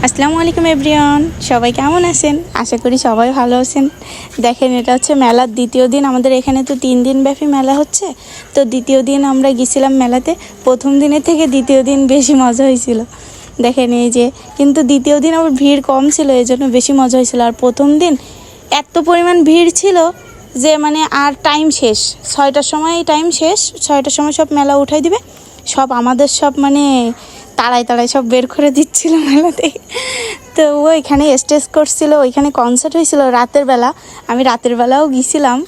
আসসালামু আলাইকুম এভরিওয়ান, সবাই কেমন আছেন? আশা করি সবাই ভালো আছেন। দেখেন, এটা হচ্ছে মেলার দ্বিতীয় দিন। আমাদের এখানে তো 3 দিন ব্যাপী মেলা হচ্ছে। তো দ্বিতীয় দিন আমরা গেছিলাম মেলাতে। প্রথম দিনের থেকে দ্বিতীয় দিন বেশি মজা হয়েছিল। দেখেন এই যে, কিন্তু দ্বিতীয় দিন আবার ভিড় কম ছিল, এই জন্য বেশি মজা হয়েছিল। আর প্রথম দিন এত পরিমাণ ভিড় ছিল যে মানে আর টাইম শেষ, 6টার সময় টাইম শেষ। 6টার সময় সব মেলা উঠাই দিবে, সব আমাদের সব মানে তাড়ায় তাড়ায় সব বের করে দিচ্ছিল মেলা থেকে। তো ওইখানে স্টেজ করছিল, ওইখানে কনসার্ট হয়েছিল রাতের বেলা। আমি রাতের বেলাও গিয়েছিলাম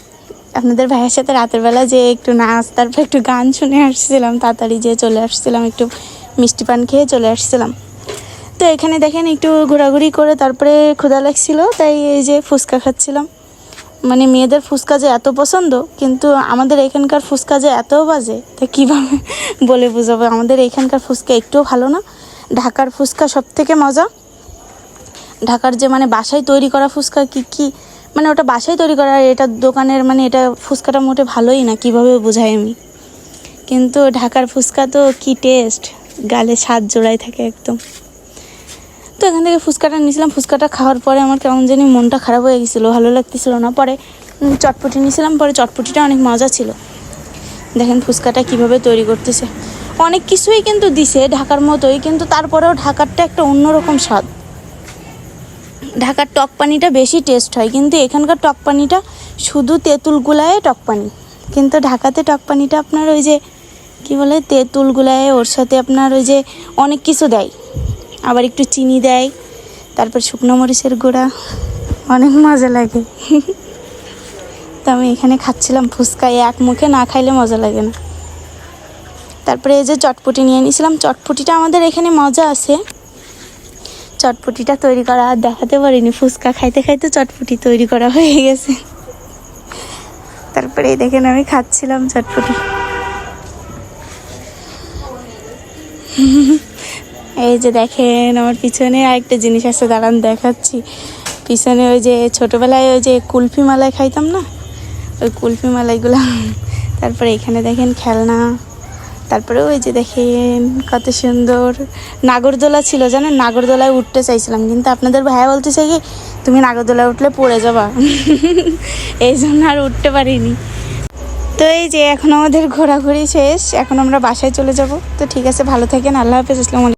আপনাদের ভাইয়ের সাথে। রাতের বেলা যে একটু নাচ, তারপর একটু গান শুনে আসছিলাম, তাড়াতাড়ি যেয়ে চলে আসছিলাম, একটু মিষ্টি পান খেয়ে চলে আসছিলাম। তো এখানে দেখেন একটু ঘোরাঘুরি করে তারপরে ক্ষুধা লাগছিল, তাই এই যে ফুচকা খাচ্ছিলাম। মানে মেয়েদের ফুচকা যে এত পছন্দ, কিন্তু আমাদের এখানকার ফুচকা যে এত বাজে, তা কীভাবে বলে বোঝাবো। আমাদের এখানকার ফুচকা একটুও ভালো না। ঢাকার ফুচকা সব থেকে মজা। ঢাকার যে মানে বাসায় তৈরি করা ফুচকা কি মানে ওটা বাসায় তৈরি করা, এটা দোকানের মানে এটা ফুচকাটা মোটে ভালোই না, কীভাবে বোঝাই আমি। কিন্তু ঢাকার ফুচকা তো কি টেস্ট, গালে স্বাদ জোড়ায় থাকে একদম। তো এখান থেকে ফুচকাটা নিয়েছিলাম। ফুচকাটা খাওয়ার পরে আমার কেমন জানি মনটা খারাপ হয়ে গেছিলো, ভালো লাগতেছিল না। পরে চটপটি নিয়েছিলাম, পরে চটপটিটা অনেক মজা ছিল। দেখেন ফুচকাটা কিভাবে তৈরি করতেছে। অনেক কিছুই কিন্তু দিছে ঢাকার মতোই, কিন্তু তারপরেও ঢাকারটা একটা অন্যরকম স্বাদ। ঢাকার টক পানিটা বেশি টেস্ট হয়, কিন্তু এখানকার টক পানিটা শুধু তেঁতুল গুলায় টক পানি। কিন্তু ঢাকাতে টক পানিটা আপনার ওই যে কী বলে, তেঁতুল গুলায়, ওর সাথে আপনার ওই যে অনেক কিছু দেয়, আবার একটু চিনি দেয়, তারপর শুকনো মরিচের গুঁড়া, অনেক মজা লাগে। তো আমি এখানে খাচ্ছিলাম ফুচকা, এক মুখে না খাইলে মজা লাগে না। তারপরে এই যে চটপটি নিয়ে নিয়েছিলাম। চটপটিটা আমাদের এখানে মজা আছে, চটপটিটা তৈরি করা আর দেখাতে পারিনি। ফুচকা খাইতে খাইতে চটপটি তৈরি করা হয়ে গেছে। তারপরে এই দেখেন আমি খাচ্ছিলাম চটপটি। এই যে দেখেন আমার পিছনে আরেকটা জিনিস আছে, দাঁড়ান দেখাচ্ছি। পিছনে ওই যে ছোটোবেলায় ওই যে কুলফি মালাই খাইতাম না, ওই কুলফি মালাইগুলো। তারপরে এখানে দেখেন খেলনা। তারপরে ওই যে দেখেন কত সুন্দর নাগরদোলা ছিল, জানেন নাগরদোলায় উঠতে চাইছিলাম, কিন্তু আপনাদের ভাইয়া বলতেছে কি তুমি নাগরদোলায় উঠলে পড়ে যাবা, এই জন্য আর উঠতে পারিনি। তো এই যে এখন আমাদের ঘোরাঘুরি শেষ, এখন আমরা বাসায় চলে যাব। তো ঠিক আছে, ভালো থাকেন, আল্লাহ হাফেজ, আসসালামু আলাইকুম।